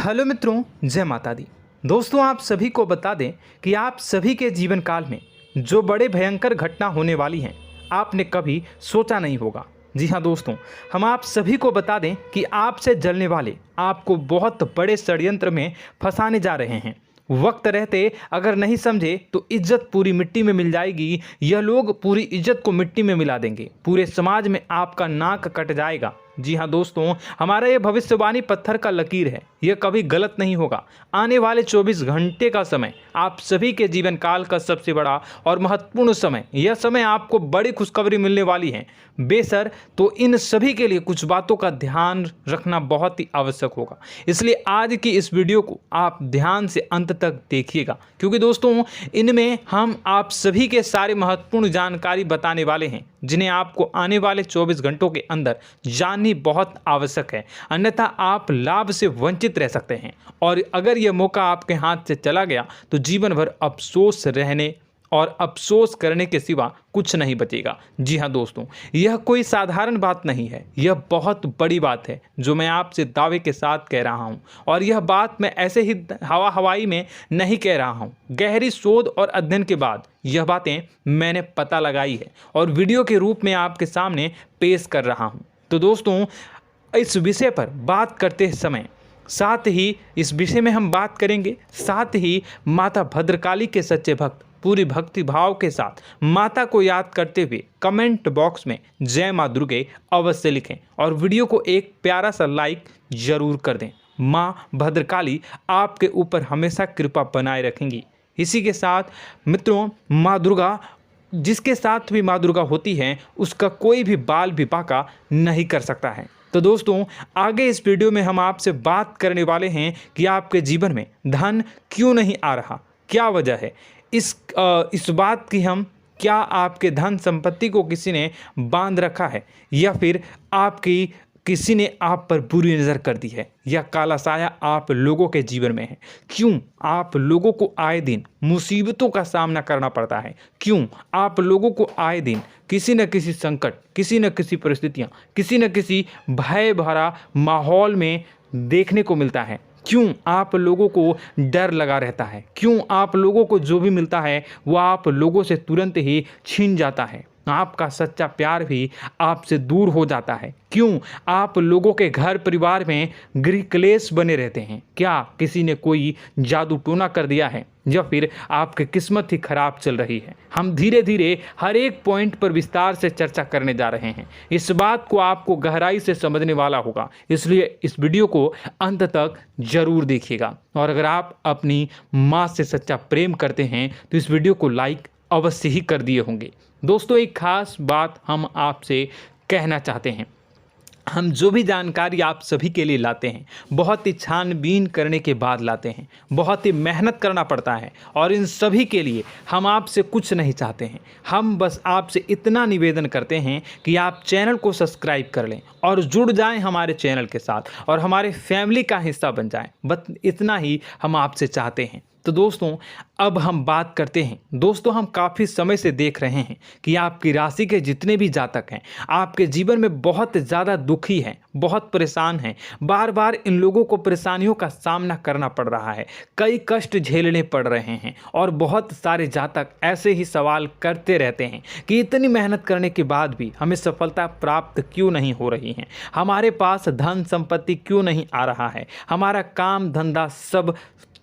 Hello मित्रों, जय माता दी। दोस्तों, आप सभी को बता दें कि आप सभी के जीवन काल में जो बड़े भयंकर घटना होने वाली हैं, आपने कभी सोचा नहीं होगा। जी हाँ दोस्तों, हम आप सभी को बता दें कि आपसे जलने वाले आपको बहुत बड़े षड्यंत्र में फंसाने जा रहे हैं। वक्त रहते अगर नहीं समझे तो इज्जत पूरी मिट्टी में मिल जाएगी। यह लोग पूरी इज्जत को मिट्टी में मिला देंगे। पूरे समाज में आपका नाक कट जाएगा। जी हाँ दोस्तों, हमारा ये भविष्यवाणी पत्थर का लकीर है, यह कभी गलत नहीं होगा। आने वाले 24 घंटे का समय आप सभी के जीवन काल का सबसे बड़ा और महत्वपूर्ण समय। यह समय आपको बड़ी खुशखबरी मिलने वाली है बेसर, तो इन सभी के लिए कुछ बातों का ध्यान रखना बहुत ही आवश्यक होगा। इसलिए आज की इस वीडियो को आप ध्यान से अंत तक देखिएगा, क्योंकि दोस्तों इनमें हम आप सभी के सारे महत्वपूर्ण जानकारी बताने वाले हैं, जिन्हें आपको आने वाले 24 घंटों के अंदर जाननी बहुत आवश्यक है। अन्यथा आप लाभ से वंचित रह सकते हैं, और अगर यह मौका आपके हाथ से चला गया तो जीवन भर अफसोस रहने और अफसोस करने के सिवा कुछ नहीं बचेगा। जी हाँ दोस्तों, यह कोई साधारण बात नहीं है, यह बहुत बड़ी बात है जो मैं आपसे दावे के साथ कह रहा हूँ। और यह बात मैं ऐसे ही हवाई में नहीं कह रहा हूँ। गहरी शोध और अध्ययन के बाद यह बातें मैंने पता लगाई है और वीडियो के रूप में आपके सामने पेश कर रहा हूँ। तो दोस्तों, इस विषय पर बात करते समय साथ ही इस विषय में हम बात करेंगे, साथ ही माता भद्रकाली के सच्चे भक्त पूरी भक्ति भाव के साथ माता को याद करते हुए कमेंट बॉक्स में जय माँ दुर्गे अवश्य लिखें और वीडियो को एक प्यारा सा लाइक जरूर कर दें। माँ भद्रकाली आपके ऊपर हमेशा कृपा बनाए रखेंगी। इसी के साथ मित्रों, माँ दुर्गा, जिसके साथ भी माँ दुर्गा होती हैं, उसका कोई भी बाल भी बांका नहीं कर सकता है। तो दोस्तों, आगे इस वीडियो में हम आपसे बात करने वाले हैं कि आपके जीवन में धन क्यों नहीं आ रहा, क्या वजह है इस बात की। हम क्या आपके धन संपत्ति को किसी ने बांध रखा है, या फिर आपकी किसी ने आप पर बुरी नज़र कर दी है, या काला साया आप लोगों के जीवन में है। क्यों आप लोगों को आए दिन मुसीबतों का सामना करना पड़ता है, क्यों आप लोगों को आए दिन किसी न किसी संकट, किसी न किसी परिस्थितियाँ, किसी न किसी भय भरा माहौल में देखने को मिलता है, क्यों आप लोगों को डर लगा रहता है, क्यों आप लोगों को जो भी मिलता है वो आप लोगों से तुरंत ही छीन जाता है, आपका सच्चा प्यार भी आपसे दूर हो जाता है, क्यों आप लोगों के घर परिवार में गृह क्लेश बने रहते हैं। क्या किसी ने कोई जादू टोना कर दिया है, या फिर आपकी किस्मत ही खराब चल रही है। हम धीरे धीरे हर एक पॉइंट पर विस्तार से चर्चा करने जा रहे हैं। इस बात को आपको गहराई से समझने वाला होगा, इसलिए इस वीडियो को अंत तक जरूर देखिएगा। और अगर आप अपनी माँ से सच्चा प्रेम करते हैं तो इस वीडियो को लाइक अवश्य ही कर दिए होंगे। दोस्तों, एक खास बात हम आपसे कहना चाहते हैं। हम जो भी जानकारी आप सभी के लिए लाते हैं, बहुत ही छानबीन करने के बाद लाते हैं, बहुत ही मेहनत करना पड़ता है, और इन सभी के लिए हम आपसे कुछ नहीं चाहते हैं। हम बस आपसे इतना निवेदन करते हैं कि आप चैनल को सब्सक्राइब कर लें और जुड़ जाएं हमारे चैनल के साथ और हमारे फैमिली का हिस्सा बन जाएं। बस इतना ही हम आपसे चाहते हैं। तो दोस्तों, अब हम बात करते हैं। दोस्तों, हम काफ़ी समय से देख रहे हैं कि आपकी राशि के जितने भी जातक हैं, आपके जीवन में बहुत ज़्यादा दुखी हैं, बहुत परेशान हैं। बार बार इन लोगों को परेशानियों का सामना करना पड़ रहा है, कई कष्ट झेलने पड़ रहे हैं, और बहुत सारे जातक ऐसे ही सवाल करते रहते हैं कि इतनी मेहनत करने के बाद भी हमें सफलता प्राप्त क्यों नहीं हो रही है, हमारे पास धन संपत्ति क्यों नहीं आ रहा है, हमारा काम धंधा सब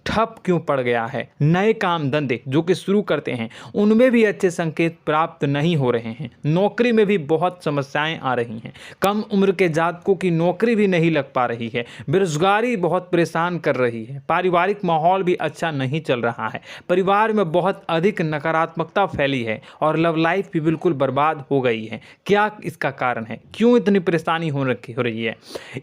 ठप क्यों पड़ गया है, नए काम धंधे जो कि शुरू करते हैं उनमें भी अच्छे संकेत प्राप्त नहीं हो रहे हैं, नौकरी में भी बहुत समस्याएं आ रही हैं, कम उम्र के जातकों की नौकरी भी नहीं लग पा रही है, बेरोजगारी बहुत परेशान कर रही है, पारिवारिक माहौल भी अच्छा नहीं चल रहा है, परिवार में बहुत अधिक नकारात्मकता फैली है, और लव लाइफ भी बिल्कुल बर्बाद हो गई है। क्या इसका कारण है, क्यों इतनी परेशानी हो रही है?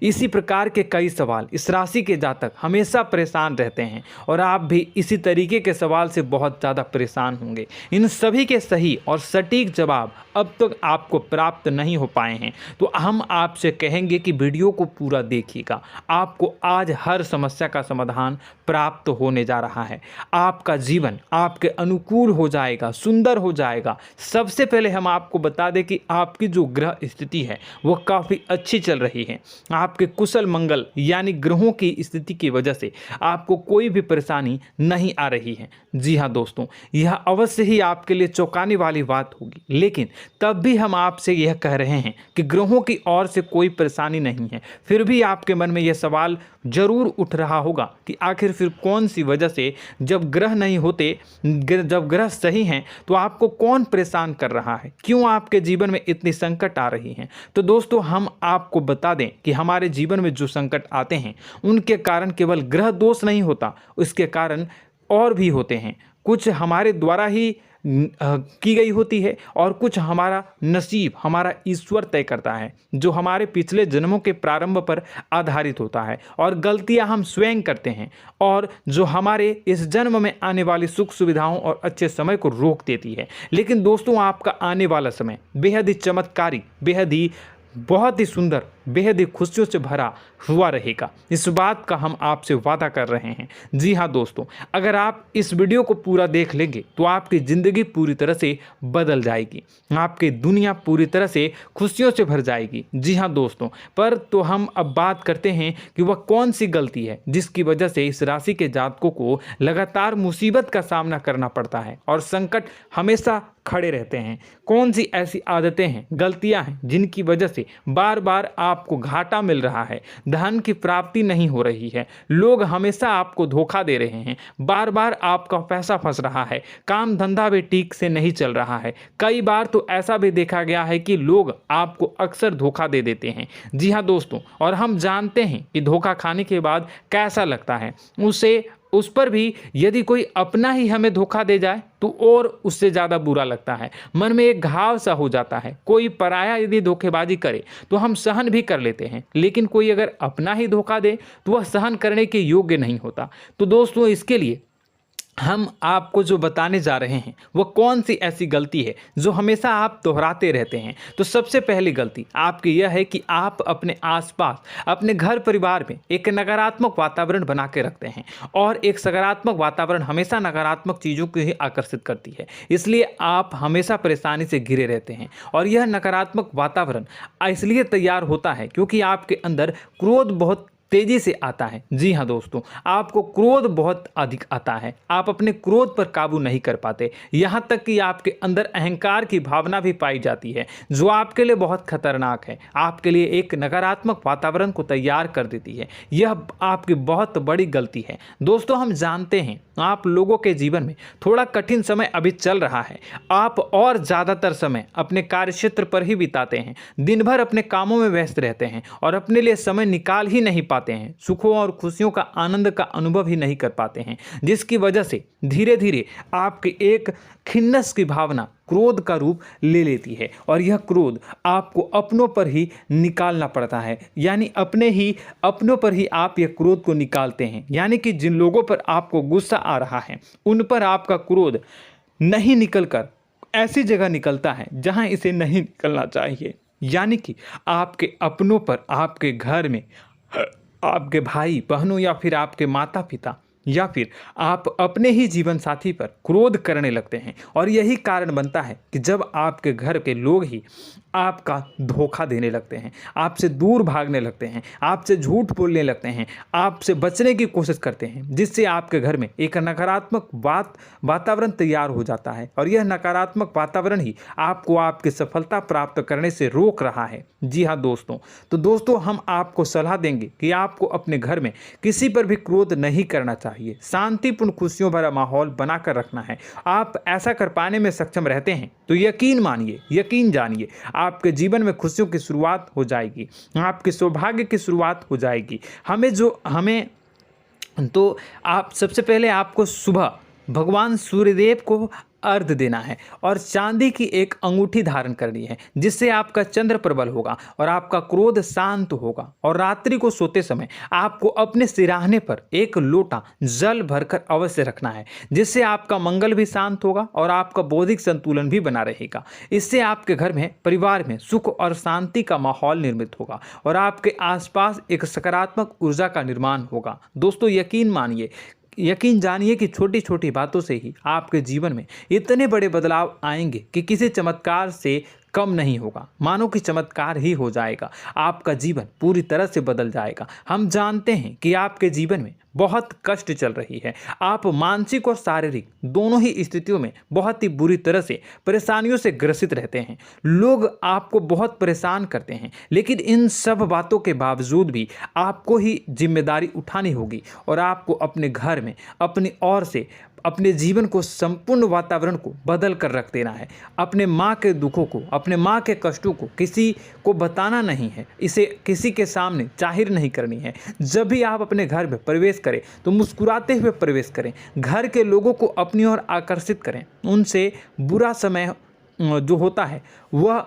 इसी प्रकार के कई सवाल इस राशि के जातक हमेशा परेशान रहते हैं, और आप भी इसी तरीके के सवाल से बहुत ज़्यादा परेशान होंगे। इन सभी के सही और सटीक जवाब अब तक आपको प्राप्त नहीं हो पाए हैं, तो हम आपसे कहेंगे कि वीडियो को पूरा देखिएगा। आपको आज हर समस्या का समाधान प्राप्त होने जा रहा है। आपका जीवन आपके अनुकूल हो जाएगा, सुंदर हो जाएगा। सबसे पहले हम आपको बता दें कि आपकी जो ग्रह स्थिति है वो काफ़ी अच्छी चल रही है। आपके कुशल मंगल यानी ग्रहों की स्थिति की वजह से आपको कोई भी परेशानी नहीं आ रही है। जी हाँ दोस्तों, यह अवश्य ही आपके लिए चौंकाने वाली बात होगी, लेकिन तब भी हम आपसे यह कह रहे हैं कि ग्रहों की ओर से कोई परेशानी नहीं है। फिर भी आपके मन में यह सवाल जरूर उठ रहा होगा कि आखिर फिर कौन सी वजह से, जब ग्रह नहीं होते, जब ग्रह सही हैं, तो आपको कौन परेशान कर रहा है, क्यों आपके जीवन में इतनी संकट आ रही हैं। तो दोस्तों, हम आपको बता दें कि हमारे जीवन में जो संकट आते हैं उनके कारण केवल ग्रह दोष नहीं होता, उसके कारण और भी होते हैं। कुछ हमारे द्वारा ही की गई होती है और कुछ हमारा नसीब, हमारा ईश्वर तय करता है, जो हमारे पिछले जन्मों के प्रारंभ पर आधारित होता है। और गलतियां हम स्वयं करते हैं और जो हमारे इस जन्म में आने वाली सुख सुविधाओं और अच्छे समय को रोक देती है। लेकिन दोस्तों, आपका आने वाला समय बेहद ही चमत्कारी, बेहद ही बहुत ही सुंदर, बेहद ही खुशियों से भरा हुआ रहेगा। इस बात का हम आपसे वादा कर रहे हैं। जी हाँ दोस्तों, अगर आप इस वीडियो को पूरा देख लेंगे तो आपकी ज़िंदगी पूरी तरह से बदल जाएगी, आपकी दुनिया पूरी तरह से खुशियों से भर जाएगी। जी हाँ दोस्तों, पर तो हम अब बात करते हैं कि वह कौन सी गलती है जिसकी वजह से इस राशि के जातकों को लगातार मुसीबत का सामना करना पड़ता है और संकट हमेशा खड़े रहते हैं। कौन सी ऐसी आदतें हैं, गलतियां हैं जिनकी वजह से बार बार आपको घाटा मिल रहा है, धन की प्राप्ति नहीं हो रही है, लोग हमेशा आपको धोखा दे रहे हैं, बार बार आपका पैसा फंस रहा है, काम धंधा भी ठीक से नहीं चल रहा है। कई बार तो ऐसा भी देखा गया है कि लोग आपको अक्सर धोखा दे देते हैं। जी हाँ दोस्तों, और हम जानते हैं कि धोखा खाने के बाद कैसा लगता है। उस पर भी यदि कोई अपना ही हमें धोखा दे जाए तो और उससे ज़्यादा बुरा लगता है, मन में एक घाव सा हो जाता है। कोई पराया यदि धोखेबाजी करे तो हम सहन भी कर लेते हैं, लेकिन कोई अगर अपना ही धोखा दे तो वह सहन करने के योग्य नहीं होता। तो दोस्तों, इसके लिए हम आपको जो बताने जा रहे हैं वो कौन सी ऐसी गलती है जो हमेशा आप दोहराते रहते हैं। तो सबसे पहली गलती आपकी यह है कि आप अपने आसपास, अपने घर परिवार में एक नकारात्मक वातावरण बना के रखते हैं, और एक सकारात्मक वातावरण हमेशा नकारात्मक चीज़ों को ही आकर्षित करती है। इसलिए आप हमेशा परेशानी से घिरे रहते हैं, और यह नकारात्मक वातावरण इसलिए तैयार होता है क्योंकि आपके अंदर क्रोध बहुत तेजी से आता है। जी हाँ दोस्तों, आपको क्रोध बहुत अधिक आता है, आप अपने क्रोध पर काबू नहीं कर पाते, यहाँ तक कि आपके अंदर अहंकार की भावना भी पाई जाती है, जो आपके लिए बहुत खतरनाक है, आपके लिए एक नकारात्मक वातावरण को तैयार कर देती है। यह आपकी बहुत बड़ी गलती है। दोस्तों, हम जानते हैं आप लोगों के जीवन में थोड़ा कठिन समय अभी चल रहा है। आप और ज़्यादातर समय अपने कार्यक्षेत्र पर ही बिताते हैं, दिन भर अपने कामों में व्यस्त रहते हैं और अपने लिए समय निकाल ही नहीं पाते हैं, सुखों और खुशियों का आनंद का अनुभव ही नहीं कर पाते हैं, जिसकी वजह से धीरे धीरे आपकी एक खिन्नस की भावना क्रोध का रूप ले लेती है, और यह क्रोध आपको अपनों पर ही निकालना पड़ता है। यानी अपनों पर ही आप यह क्रोध को निकालते हैं। यानी कि जिन लोगों पर आपको गुस्सा आ रहा है उन पर आपका क्रोध नहीं निकलकर ऐसी जगह निकलता है जहां इसे नहीं निकलना चाहिए। यानी कि आपके अपनों पर, आपके घर में, आपके भाई बहनों या फिर आपके माता पिता या फिर आप अपने ही जीवन साथी पर क्रोध करने लगते हैं, और यही कारण बनता है कि जब आपके घर के लोग ही आपका धोखा देने लगते हैं, आपसे दूर भागने लगते हैं, आपसे झूठ बोलने लगते हैं, आपसे बचने की कोशिश करते हैं, जिससे आपके घर में एक नकारात्मक वातावरण तैयार हो जाता है, और यह नकारात्मक वातावरण ही आपको आपकी सफलता प्राप्त करने से रोक रहा है। जी हाँ दोस्तों, तो दोस्तों, हम आपको सलाह देंगे कि आपको अपने घर में किसी पर भी क्रोध नहीं करना चाहिए, शांतिपूर्ण खुशियों भरा माहौल बनाकर रखना है। आप ऐसा कर पाने में सक्षम रहते हैं तो यकीन मानिए, यकीन जानिए, आपके जीवन में खुशियों की शुरुआत हो जाएगी, आपके सौभाग्य की शुरुआत हो जाएगी। आप सबसे पहले आपको सुबह भगवान सूर्यदेव को अर्घ्य देना है और चांदी की एक अंगूठी धारण करनी है, जिससे आपका चंद्र प्रबल होगा और आपका क्रोध शांत होगा। और रात्रि को सोते समय आपको अपने सिरहाने पर एक लोटा जल भरकर अवश्य रखना है, जिससे आपका मंगल भी शांत होगा और आपका बौद्धिक संतुलन भी बना रहेगा। इससे आपके घर में, परिवार में सुख और शांति का माहौल निर्मित होगा और आपके आसपास एक सकारात्मक ऊर्जा का निर्माण होगा। दोस्तों, यकीन जानिए कि छोटी छोटी बातों से ही आपके जीवन में इतने बड़े बदलाव आएंगे कि किसी चमत्कार से कम नहीं होगा। मानो कि चमत्कार ही हो जाएगा, आपका जीवन पूरी तरह से बदल जाएगा। हम जानते हैं कि आपके जीवन में बहुत कष्ट चल रही है, आप मानसिक और शारीरिक दोनों ही स्थितियों में बहुत ही बुरी तरह से परेशानियों से ग्रसित रहते हैं। लोग आपको बहुत परेशान करते हैं, लेकिन इन सब बातों के बावजूद भी आपको ही जिम्मेदारी उठानी होगी और आपको अपने घर में अपनी ओर से अपने जीवन को, संपूर्ण वातावरण को बदल कर रख देना है। अपने माँ के दुखों को, अपने माँ के कष्टों को किसी को बताना नहीं है, इसे किसी के सामने जाहिर नहीं करनी है। जब भी आप अपने घर में प्रवेश करें तो मुस्कुराते हुए प्रवेश करें, घर के लोगों को अपनी ओर आकर्षित करें। उनसे बुरा समय जो होता है वह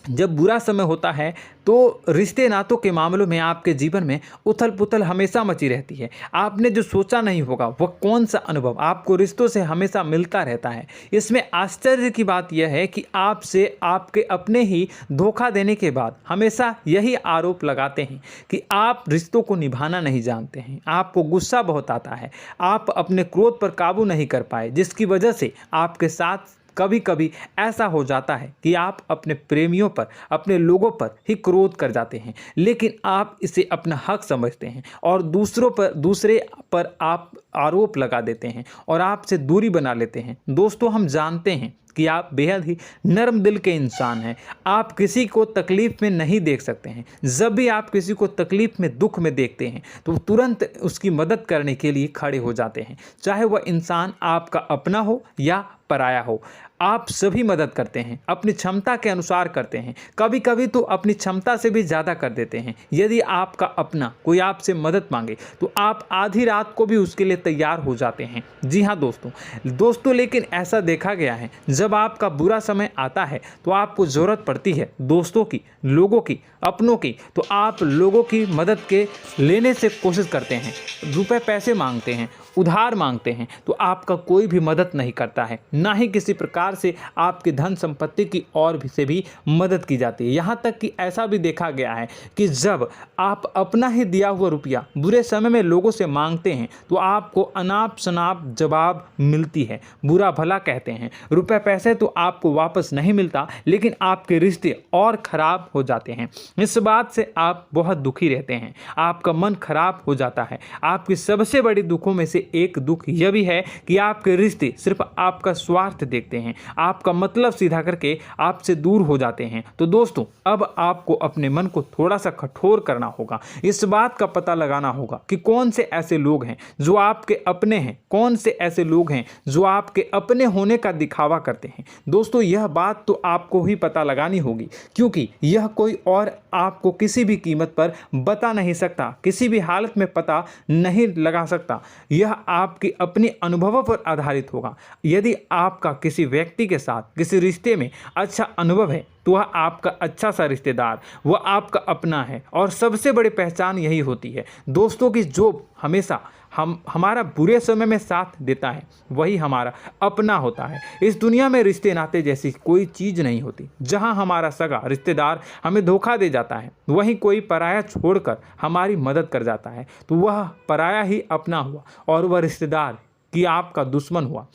जब बुरा समय होता है तो रिश्ते नातों के मामलों में आपके जीवन में उथल पुथल हमेशा मची रहती है। आपने जो सोचा नहीं होगा वह कौन सा अनुभव आपको रिश्तों से हमेशा मिलता रहता है। इसमें आश्चर्य की बात यह है कि आपसे आपके अपने ही धोखा देने के बाद हमेशा यही आरोप लगाते हैं कि आप रिश्तों को निभाना नहीं जानते हैं, आपको गुस्सा बहुत आता है, आप अपने क्रोध पर काबू नहीं कर पाए, जिसकी वजह से आपके साथ कभी कभी ऐसा हो जाता है कि आप अपने प्रेमियों पर, अपने लोगों पर ही क्रोध कर जाते हैं, लेकिन आप इसे अपना हक समझते हैं और दूसरे पर आप आरोप लगा देते हैं और आपसे दूरी बना लेते हैं। दोस्तों, हम जानते हैं कि आप बेहद ही नर्म दिल के इंसान हैं। आप किसी को तकलीफ में नहीं देख सकते हैं। जब भी आप किसी को तकलीफ में, दुख में देखते हैं तो तुरंत उसकी मदद करने के लिए खड़े हो जाते हैं, चाहे वह इंसान आपका अपना हो या पराया हो। आप सभी मदद करते हैं, अपनी क्षमता के अनुसार करते हैं, कभी कभी तो अपनी क्षमता से भी ज़्यादा कर देते हैं। यदि आपका अपना कोई आपसे मदद मांगे तो आप आधी रात को भी उसके लिए तैयार हो जाते हैं। जी हाँ दोस्तों, लेकिन ऐसा देखा गया है, जब आपका बुरा समय आता है तो आपको ज़रूरत पड़ती है दोस्तों की, लोगों की, अपनों की, तो आप लोगों की मदद के लेने से कोशिश करते हैं, रुपए पैसे मांगते हैं, उधार मांगते हैं, तो आपका कोई भी मदद नहीं करता है, ना ही किसी प्रकार से आपकी धन संपत्ति की ओर से भी मदद की जाती है। यहाँ तक कि ऐसा भी देखा गया है कि जब आप अपना ही दिया हुआ रुपया बुरे समय में लोगों से मांगते हैं तो आपको अनाप शनाप जवाब मिलती है, बुरा भला कहते हैं। रुपए पैसे तो आपको वापस नहीं मिलता, लेकिन आपके रिश्ते और खराब हो जाते हैं। इस बात से आप बहुत दुखी रहते हैं, आपका मन खराब हो जाता है। आपकी सबसे बड़ी दुखों में से एक दुख यह भी है कि आपके रिश्ते सिर्फ आपका स्वार्थ देखते हैं, आपका मतलब सीधा करके आपसे दूर हो जाते हैं। तो दोस्तों, अब आपको अपने मन को थोड़ा सा कठोर करना होगा, इस बात का पता लगाना होगा कि कौन से ऐसे लोग हैं जो आपके अपने हैं, कौन से ऐसे लोग हैं जो आपके अपने होने का दिखावा करते हैं। दोस्तों, यह बात तो आपको ही पता लगानी होगी, क्योंकि यह कोई और आपको किसी भी कीमत पर बता नहीं सकता, किसी भी हालत में पता नहीं लगा सकता। यह आपकी अपने अनुभवों पर आधारित होगा। यदि आपका किसी व्यक्ति के साथ किसी रिश्ते में अच्छा अनुभव है तो वह आपका अच्छा सा रिश्तेदार, वह आपका अपना है। और सबसे बड़ी पहचान यही होती है दोस्तों की जो हमेशा हमारा बुरे समय में साथ देता है वही हमारा अपना होता है। इस दुनिया में रिश्ते नाते जैसी कोई चीज़ नहीं होती। जहां हमारा सगा रिश्तेदार हमें धोखा दे जाता है, वहीं कोई पराया छोड़कर हमारी मदद कर जाता है, तो वह पराया ही अपना हुआ और वह रिश्तेदार की आपका दुश्मन हुआ।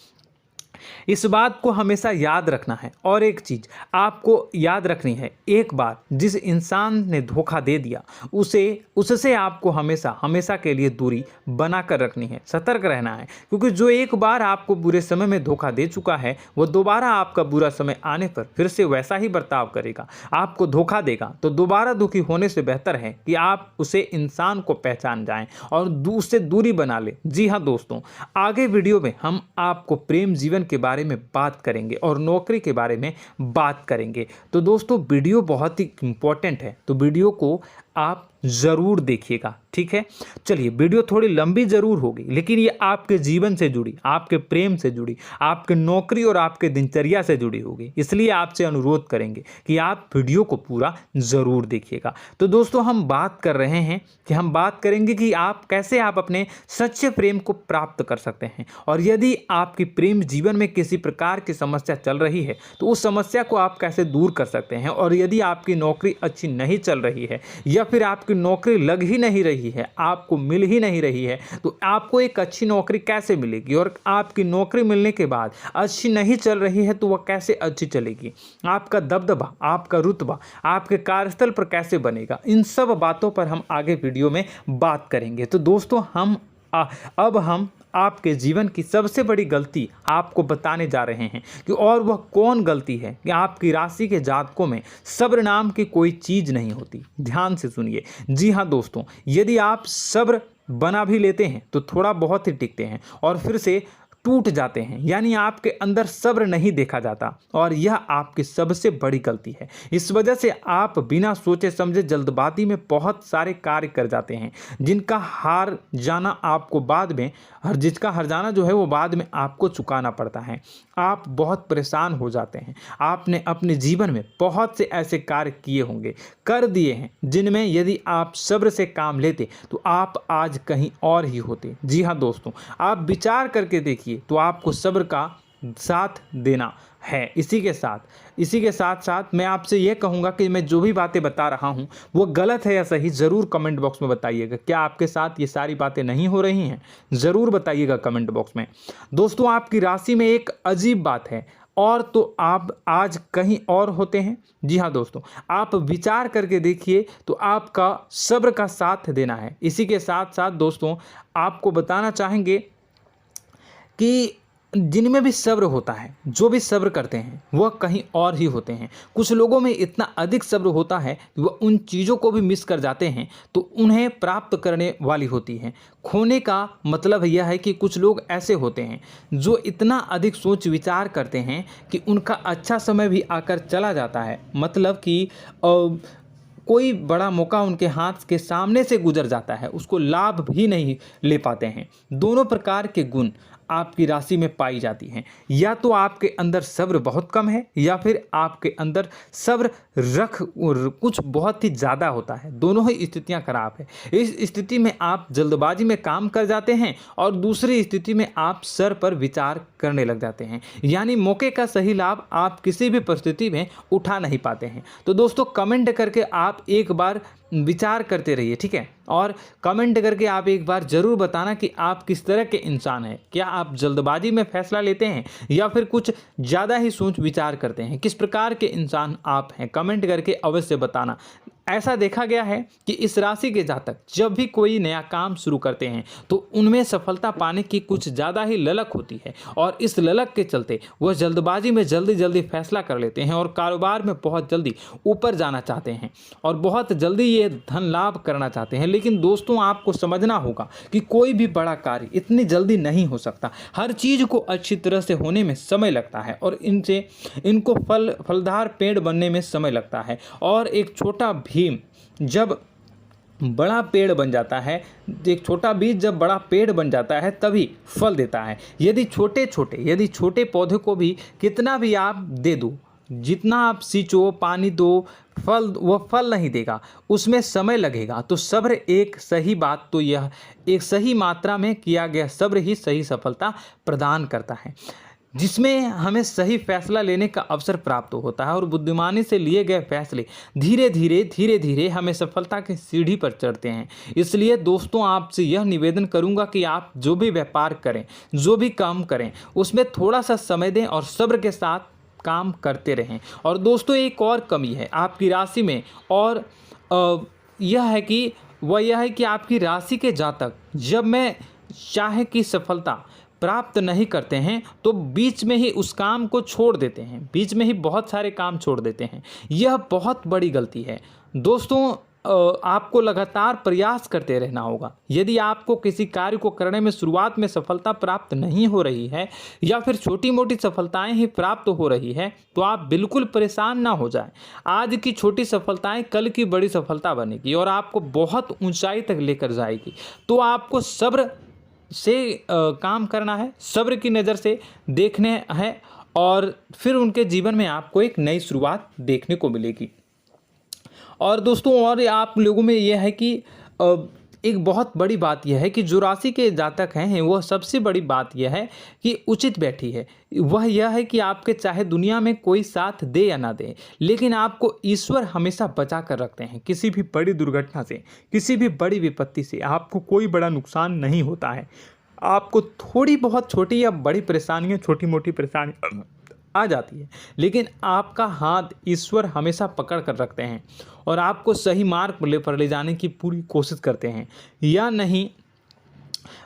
इस बात को हमेशा याद रखना है। और एक चीज़ आपको याद रखनी है, एक बार जिस इंसान ने धोखा दे दिया उससे आपको हमेशा के लिए दूरी बना कर रखनी है, सतर्क रहना है। क्योंकि जो एक बार आपको बुरे समय में धोखा दे चुका है वो दोबारा आपका बुरा समय आने पर फिर से वैसा ही बर्ताव करेगा, आपको धोखा देगा। तो दोबारा दुखी होने से बेहतर है कि आप उसे इंसान को पहचान जाएं और उससे दूरी बना लें। जी हाँ दोस्तों, आगे वीडियो में हम आपको प्रेम जीवन के बारे में बात करेंगे और नौकरी के बारे में बात करेंगे। तो दोस्तों, वीडियो बहुत ही इम्पोर्टेंट है, तो वीडियो को आप ज़रूर देखिएगा, ठीक है। चलिए, वीडियो थोड़ी लंबी ज़रूर होगी, लेकिन ये आपके जीवन से जुड़ी, आपके प्रेम से जुड़ी, आपके नौकरी और आपके दिनचर्या से जुड़ी होगी, इसलिए आपसे अनुरोध करेंगे कि आप वीडियो को पूरा ज़रूर देखिएगा। तो दोस्तों, हम बात कर रहे हैं कि हम बात करेंगे कि आप कैसे आप अपने सच्चे प्रेम को प्राप्त कर सकते हैं, और यदि आपकी प्रेम जीवन में किसी प्रकार की समस्या चल रही है तो उस समस्या को आप कैसे दूर कर सकते हैं, और यदि आपकी नौकरी अच्छी नहीं चल रही है या फिर आपकी नौकरी लग ही नहीं रही है, आपको मिल ही नहीं रही है, तो आपको एक अच्छी नौकरी कैसे मिलेगी, और आपकी नौकरी मिलने के बाद अच्छी नहीं चल रही है तो वह कैसे अच्छी चलेगी, आपका दबदबा, आपका रुतबा आपके कार्यस्थल पर कैसे बनेगा, इन सब बातों पर हम आगे वीडियो में बात करेंगे। तो दोस्तों, अब हम आपके जीवन की सबसे बड़ी गलती आपको बताने जा रहे हैं कि और वह कौन गलती है कि आपकी राशि के जातकों में सब्र नाम की कोई चीज़ नहीं होती। ध्यान से सुनिए। जी हाँ दोस्तों, यदि आप सब्र बना भी लेते हैं तो थोड़ा बहुत ही टिकते हैं और फिर से टूट जाते हैं, यानी आपके अंदर सब्र नहीं देखा जाता, और यह आपकी सबसे बड़ी गलती है। इस वजह से आप बिना सोचे समझे जल्दबाजी में बहुत सारे कार्य कर जाते हैं, जिसका हार जाना जो है वो बाद में आपको चुकाना पड़ता है। आप बहुत परेशान हो जाते हैं। आपने अपने जीवन में बहुत से ऐसे कार्य किए होंगे, कर दिए हैं, जिनमें यदि आप सब्र से काम लेते तो आप आज कहीं और ही होते। जी हाँ दोस्तों, आप विचार करके देखिए तो आपको सब्र का साथ देना है। इसी के साथ साथ मैं आपसे यह कहूँगा कि मैं जो भी बातें बता रहा हूँ वो गलत है या सही, ज़रूर कमेंट बॉक्स में बताइएगा। क्या आपके साथ ये सारी बातें नहीं हो रही हैं? ज़रूर बताइएगा कमेंट बॉक्स में। दोस्तों, आपकी राशि में एक अजीब बात है, और तो आप आज कहीं और होते हैं। जी हाँ दोस्तों, आप विचार करके देखिए तो आपका सब्र का साथ देना है। इसी के साथ साथ दोस्तों, आपको बताना चाहेंगे कि जिनमें भी सब्र होता है, जो भी सब्र करते हैं वह कहीं और ही होते हैं। कुछ लोगों में इतना अधिक सब्र होता है कि वह उन चीज़ों को भी मिस कर जाते हैं तो उन्हें प्राप्त करने वाली होती हैं। खोने का मतलब यह है कि कुछ लोग ऐसे होते हैं जो इतना अधिक सोच विचार करते हैं कि उनका अच्छा समय भी आकर चला जाता है, मतलब कि कोई बड़ा मौका उनके हाथ के सामने से गुजर जाता है, उसको लाभ भी नहीं ले पाते हैं। दोनों प्रकार के गुण आपकी राशि में पाई जाती हैं। या तो आपके अंदर सब्र बहुत कम है या फिर आपके अंदर सब्र कुछ बहुत ही ज़्यादा होता है। दोनों ही स्थितियां खराब है। इस स्थिति में आप जल्दबाजी में काम कर जाते हैं और दूसरी स्थिति में आप सर पर विचार करने लग जाते हैं, यानी मौके का सही लाभ आप किसी भी परिस्थिति में उठा नहीं पाते हैं। तो दोस्तों, कमेंट करके आप एक बार विचार करते रहिए, ठीक है, और कमेंट करके आप एक बार ज़रूर बताना कि आप किस तरह के इंसान हैं। क्या आप जल्दबाजी में फैसला लेते हैं या फिर कुछ ज़्यादा ही सोच विचार करते हैं? किस प्रकार के इंसान आप हैं, कमेंट करके अवश्य बताना। ऐसा देखा गया है कि इस राशि के जातक जब भी कोई नया काम शुरू करते हैं तो उनमें सफलता पाने की कुछ ज़्यादा ही ललक होती है, और इस ललक के चलते वह जल्दबाजी में जल्दी फैसला कर लेते हैं और कारोबार में बहुत जल्दी ऊपर जाना चाहते हैं और बहुत जल्दी ये धन लाभ करना चाहते हैं। लेकिन दोस्तों, आपको समझना होगा कि कोई भी बड़ा कार्य इतनी जल्दी नहीं हो सकता। हर चीज़ को अच्छी तरह से होने में समय लगता है और इनको फलदार पेड़ बनने में समय लगता है। और एक छोटा भीम जब बड़ा पेड़ बन जाता है, एक छोटा बीज जब बड़ा पेड़ बन जाता है तभी फल देता है। यदि छोटे पौधे को भी कितना भी आप दे दो, जितना आप सींचो, पानी दो, वह फल नहीं देगा, उसमें समय लगेगा। तो सब्र एक सही बात, तो यह एक सही मात्रा में किया गया सब्र ही सही सफलता प्रदान करता है, जिसमें हमें सही फैसला लेने का अवसर प्राप्त होता है और बुद्धिमानी से लिए गए फैसले धीरे धीरे हमें सफलता की सीढ़ी पर चढ़ते हैं। इसलिए दोस्तों, आपसे यह निवेदन करूंगा कि आप जो भी व्यापार करें, जो भी काम करें, उसमें थोड़ा सा समय दें और सब्र के साथ काम करते रहें। और दोस्तों, एक और कमी है आपकी राशि में, और यह है कि आपकी राशि के जातक जब में चाहे कि सफलता प्राप्त नहीं करते हैं तो बीच में ही उस काम को छोड़ देते हैं, बीच में ही बहुत सारे काम छोड़ देते हैं। यह बहुत बड़ी गलती है दोस्तों। आपको लगातार प्रयास करते रहना होगा। यदि आपको किसी कार्य को करने में शुरुआत में सफलता प्राप्त नहीं हो रही है या फिर छोटी मोटी सफलताएं ही प्राप्त हो रही है तो आप बिल्कुल परेशान ना हो जाएं। आज की छोटी सफलताएं कल की बड़ी सफलता बनेगी और आपको बहुत ऊंचाई तक लेकर जाएगी। तो आपको सब्र से काम करना है, सब्र की नज़र से देखने हैं और फिर उनके जीवन में आपको एक नई शुरुआत देखने को मिलेगी। और दोस्तों और आप लोगों में यह है कि एक बहुत बड़ी बात यह है कि जो राशि के जातक हैं वह सबसे बड़ी बात यह है कि उचित बैठी है। वह यह है कि आपके चाहे दुनिया में कोई साथ दे या ना दे, लेकिन आपको ईश्वर हमेशा बचा कर रखते हैं। किसी भी बड़ी दुर्घटना से, किसी भी बड़ी विपत्ति से आपको कोई बड़ा नुकसान नहीं होता है। आपको थोड़ी बहुत छोटी या बड़ी परेशानियाँ, छोटी मोटी परेशानी आ जाती है, लेकिन आपका हाथ ईश्वर हमेशा पकड़ कर रखते हैं और आपको सही मार्ग पर ले जाने की पूरी कोशिश करते हैं। या नहीं,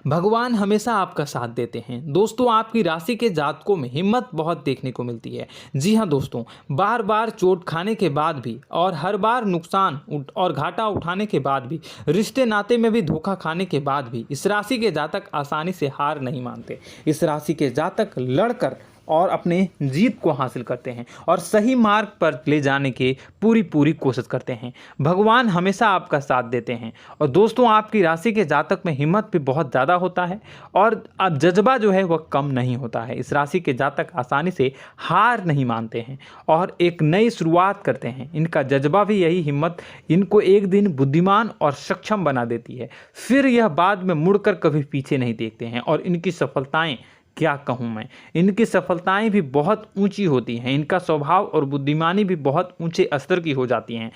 भगवान हमेशा आपका साथ देते हैं। दोस्तों आपकी राशि के जातकों में हिम्मत बहुत देखने को मिलती है। जी हाँ दोस्तों, बार बार चोट खाने के बाद भी और हर बार नुकसान और घाटा उठाने के बाद भी, रिश्ते नाते में भी धोखा खाने के बाद भी इस राशि के जातक आसानी से हार नहीं मानते। इस राशि के जातक लड़कर और अपने जीत को हासिल करते हैं और सही मार्ग पर ले जाने की पूरी कोशिश करते हैं। भगवान हमेशा आपका साथ देते हैं। और दोस्तों आपकी राशि के जातक में हिम्मत भी बहुत ज़्यादा होता है और अब जज्बा जो है वह कम नहीं होता है। इस राशि के जातक आसानी से हार नहीं मानते हैं और एक नई शुरुआत करते हैं। इनका जज्बा भी, यही हिम्मत इनको एक दिन बुद्धिमान और सक्षम बना देती है। फिर यह बाद में मुड़कर कभी पीछे नहीं देखते हैं और इनकी सफलताएं, क्या कहूँ मैं, इनकी सफलताएं भी बहुत ऊंची होती हैं। इनका स्वभाव और बुद्धिमानी भी बहुत ऊंचे स्तर की हो जाती हैं।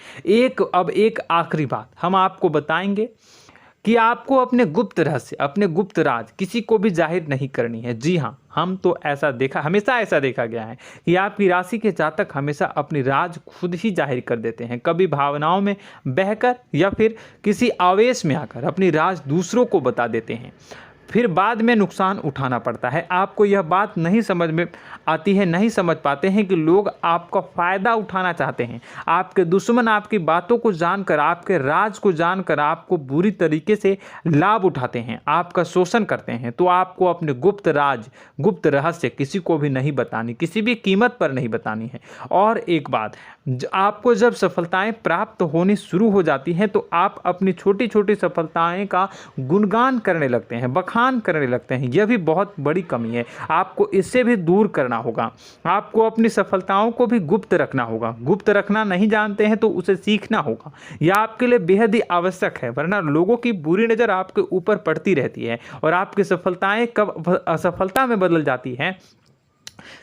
अब एक आखिरी बात हम आपको बताएंगे कि आपको अपने गुप्त रहस्य, अपने गुप्त राज किसी को भी जाहिर नहीं करनी है। जी हाँ, हम तो हमेशा ऐसा देखा गया है कि आपकी राशि के जातक हमेशा अपनी राज खुद ही जाहिर कर देते हैं। कभी भावनाओं में बहकर या फिर किसी आवेश में आकर अपनी राज दूसरों को बता देते हैं, फिर बाद में नुकसान उठाना पड़ता है। आपको यह बात नहीं समझ में आती है, नहीं समझ पाते हैं कि लोग आपका फ़ायदा उठाना चाहते हैं। आपके दुश्मन आपकी बातों को जानकर, आपके राज को जानकर आपको बुरी तरीके से लाभ उठाते हैं, आपका शोषण करते हैं। तो आपको अपने गुप्त राज, गुप्त रहस्य किसी को भी नहीं बतानी, किसी भी कीमत पर नहीं बतानी है। और एक बात, आपको जब सफलताएं प्राप्त होनी शुरू हो जाती हैं तो आप अपनी छोटी छोटी सफलताएं का गुणगान करने लगते हैं, बखान करने लगते हैं। यह भी बहुत बड़ी कमी है, आपको इससे भी दूर करना होगा। आपको अपनी सफलताओं को भी गुप्त रखना होगा। गुप्त रखना नहीं जानते हैं तो उसे सीखना होगा। यह आपके लिए बेहद ही आवश्यक है, वरना लोगों की बुरी नज़र आपके ऊपर पड़ती रहती है और आपकी सफलताएं कब असफलता में बदल जाती हैं,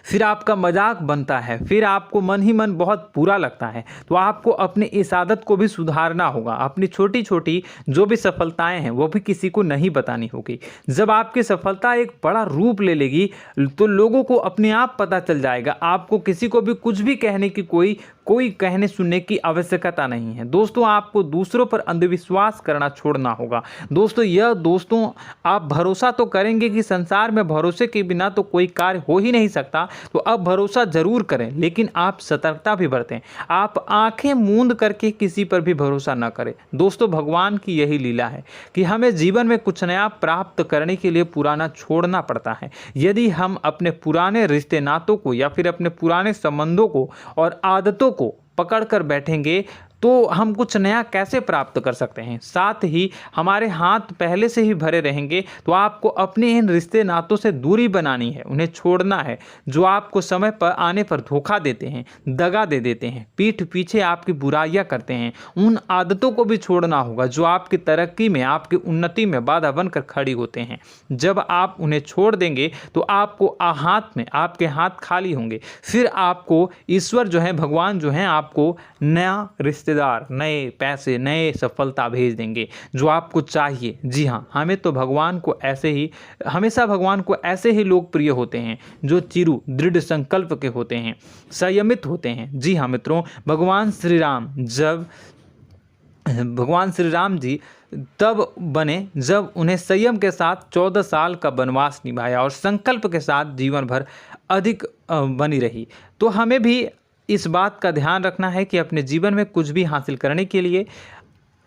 फिर आपका मजाक बनता है, फिर आपको मन ही मन बहुत बुरा लगता है। तो आपको अपनी इस आदत को भी सुधारना होगा। अपनी छोटी छोटी जो भी सफलताएं हैं वो भी किसी को नहीं बतानी होगी। जब आपकी सफलता एक बड़ा रूप ले लेगी तो लोगों को अपने आप पता चल जाएगा। आपको किसी को भी कुछ भी कहने की कोई कहने सुनने की आवश्यकता नहीं है। दोस्तों आपको दूसरों पर अंधविश्वास करना छोड़ना होगा। दोस्तों आप भरोसा तो करेंगे कि संसार में भरोसे के बिना तो कोई कार्य हो ही नहीं सकता, तो अब भरोसा जरूर करें, लेकिन आप सतर्कता भी बरतें। आप आंखें मूंद करके किसी पर भी भरोसा न करें। दोस्तों भगवान की यही लीला है कि हमें जीवन में कुछ नया प्राप्त करने के लिए पुराना छोड़ना पड़ता है। यदि हम अपने पुराने रिश्ते नातों को या फिर अपने पुराने संबंधों को और आदतों को पकड़ कर बैठेंगे तो हम कुछ नया कैसे प्राप्त कर सकते हैं। साथ ही हमारे हाथ पहले से ही भरे रहेंगे। तो आपको अपने इन रिश्ते नातों से दूरी बनानी है, उन्हें छोड़ना है जो आपको समय पर आने पर धोखा देते हैं, दगा दे देते हैं, पीठ पीछे आपकी बुराइयां करते हैं। उन आदतों को भी छोड़ना होगा जो आपकी तरक्की में, आपकी उन्नति में बाधा बनकर खड़ी होते हैं। जब आप उन्हें छोड़ देंगे तो आपके हाथ खाली होंगे। फिर आपको ईश्वर जो है, भगवान जो है, आपको नया रिश्तेदार, नए पैसे, नए सफलता भेज देंगे जो आपको चाहिए। जी हाँ, हमेशा भगवान को ऐसे ही लोग प्रिय होते हैं जो चिरु दृढ़ संकल्प के होते हैं, संयमित होते हैं। जी हाँ मित्रों, भगवान श्री राम जी तब बने जब उन्हें संयम के साथ 14 साल का वनवास निभाया और संकल्प के साथ जीवन भर अधिक बनी रही। तो हमें भी इस बात का ध्यान रखना है कि अपने जीवन में कुछ भी हासिल करने के लिए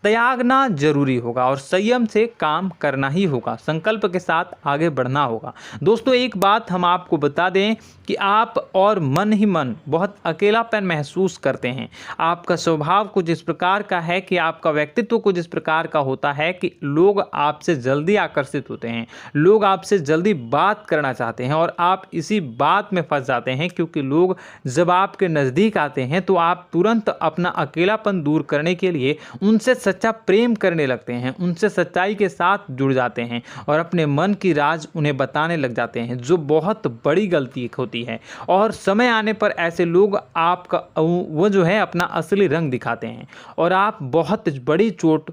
त्यागना जरूरी होगा और संयम से काम करना ही होगा, संकल्प के साथ आगे बढ़ना होगा। दोस्तों एक बात हम आपको बता दें कि आप और मन ही मन बहुत अकेलापन महसूस करते हैं। आपका स्वभाव कुछ इस प्रकार का है कि आपका व्यक्तित्व कुछ इस प्रकार का होता है कि लोग आपसे जल्दी आकर्षित होते हैं, लोग आपसे जल्दी बात करना चाहते हैं और आप इसी बात में फंस जाते हैं, क्योंकि लोग जब आपके नज़दीक आते हैं तो आप तुरंत अपना अकेलापन दूर करने के लिए उनसे सच्चा प्रेम करने लगते हैं, उनसे सच्चाई के साथ जुड़ जाते हैं और अपने मन की राज उन्हें बताने लग जाते हैं, जो बहुत बड़ी गलती होती है। और समय आने पर ऐसे लोग आपका वो जो है अपना असली रंग दिखाते हैं और आप बहुत बड़ी चोट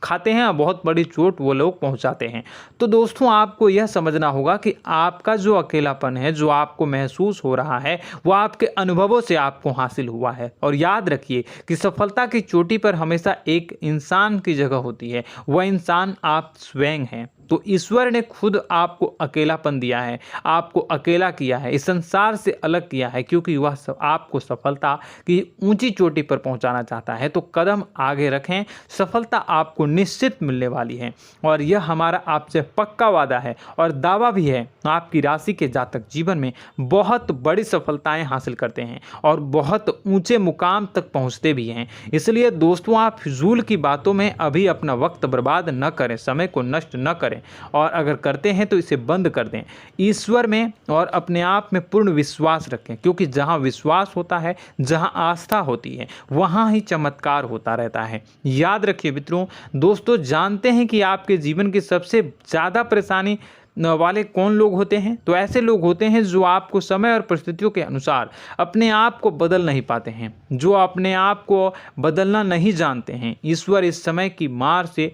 खाते हैं, बहुत बड़ी चोट वो लोग पहुंचाते हैं। तो दोस्तों आपको यह समझना होगा कि आपका जो अकेलापन है, जो आपको महसूस हो रहा है, वो आपके अनुभवों से आपको हासिल हुआ है। और याद रखिए कि सफलता की चोटी पर हमेशा एक इंसान की जगह होती है, वह इंसान आप स्वयं हैं। तो ईश्वर ने खुद आपको अकेलापन दिया है, आपको अकेला किया है, इस संसार से अलग किया है, क्योंकि वह आपको सफलता की ऊंची चोटी पर पहुंचाना चाहता है। तो कदम आगे रखें, सफलता आपको निश्चित मिलने वाली है और यह हमारा आपसे पक्का वादा है और दावा भी है। आपकी राशि के जातक जीवन में बहुत बड़ी सफलताएं हासिल करते हैं और बहुत ऊंचे मुकाम तक पहुंचते भी हैं। इसलिए दोस्तों आप फिजूल की बातों में अभी अपना वक्त बर्बाद न करें, समय को नष्ट न करें और अगर करते हैं तो इसे बंद कर दें। ईश्वर में और अपने आप में पूर्ण विश्वास रखें, क्योंकि जहां विश्वास होता है, जहां आस्था होती है, वहां ही चमत्कार होता रहता है। याद रखिए मित्रों, दोस्तों जानते हैं कि आपके जीवन की सबसे ज़्यादा परेशानी वाले कौन लोग होते हैं? तो ऐसे लोग होते हैं जो आपको समय और परिस्थितियों के अनुसार अपने आप को बदल नहीं पाते हैं, जो अपने आप को बदलना नहीं जानते हैं। ईश्वर इस समय की मार से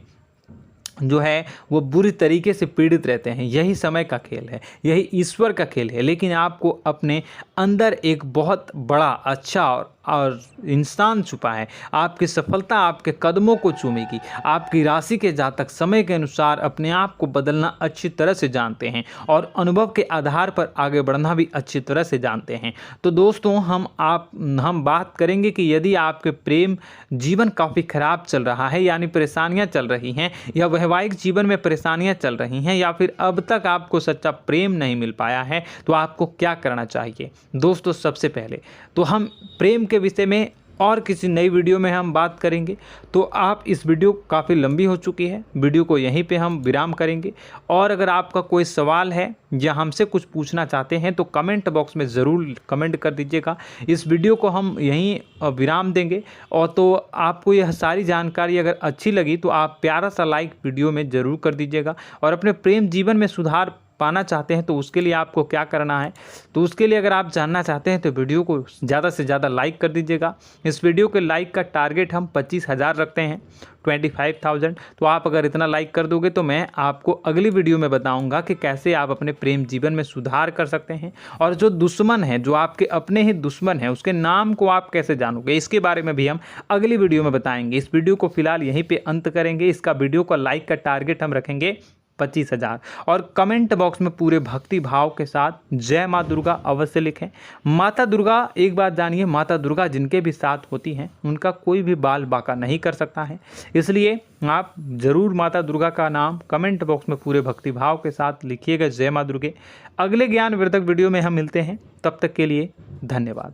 जो है वो बुरी तरीके से पीड़ित रहते हैं। यही समय का खेल है, यही ईश्वर का खेल है। लेकिन आपको अपने अंदर एक बहुत बड़ा अच्छा और इंसान छुपा है। आपकी सफलता आपके कदमों को चूमेगी। आपकी राशि के जातक समय के अनुसार अपने आप को बदलना अच्छी तरह से जानते हैं और अनुभव के आधार पर आगे बढ़ना भी अच्छी तरह से जानते हैं। तो दोस्तों हम बात करेंगे कि यदि आपके प्रेम जीवन काफ़ी खराब चल रहा है, यानी परेशानियां चल रही हैं, या वैवाहिक जीवन में परेशानियां चल रही हैं, या फिर अब तक आपको सच्चा प्रेम नहीं मिल पाया है, तो आपको क्या करना चाहिए। दोस्तों सबसे पहले तो हम प्रेम के विषय में और किसी नई वीडियो में हम बात करेंगे। तो आप इस वीडियो काफ़ी लंबी हो चुकी है, वीडियो को यहीं पे हम विराम करेंगे। और अगर आपका कोई सवाल है या हमसे कुछ पूछना चाहते हैं तो कमेंट बॉक्स में ज़रूर कमेंट कर दीजिएगा। इस वीडियो को हम यहीं विराम देंगे। और तो आपको यह सारी जानकारी अगर अच्छी लगी तो आप प्यारा सा लाइक वीडियो में ज़रूर कर दीजिएगा। और अपने प्रेम जीवन में सुधार पाना चाहते हैं तो उसके लिए आपको क्या करना है, तो उसके लिए अगर आप जानना चाहते हैं तो वीडियो को ज़्यादा से ज़्यादा लाइक कर दीजिएगा। इस वीडियो के लाइक का टारगेट हम 25,000 रखते हैं, 25,000। तो आप अगर इतना लाइक कर दोगे तो मैं आपको अगली वीडियो में बताऊंगा कि कैसे आप अपने प्रेम जीवन में सुधार कर सकते हैं। और जो दुश्मन है, जो आपके अपने ही दुश्मन है, उसके नाम को आप कैसे जानोगे, इसके बारे में भी हम अगली वीडियो में बताएंगे। इस वीडियो को फिलहाल यहीं पर अंत करेंगे। इसका वीडियो का लाइक का टारगेट हम रखेंगे 25,000। और कमेंट बॉक्स में पूरे भक्ति भाव के साथ जय माँ दुर्गा अवश्य लिखें। माता दुर्गा, एक बात जानिए, माता दुर्गा जिनके भी साथ होती हैं उनका कोई भी बाल बांका नहीं कर सकता है। इसलिए आप ज़रूर माता दुर्गा का नाम कमेंट बॉक्स में पूरे भक्ति भाव के साथ लिखिएगा, जय माँ दुर्गे। अगले ज्ञानवर्धक वीडियो में हम मिलते हैं, तब तक के लिए धन्यवाद।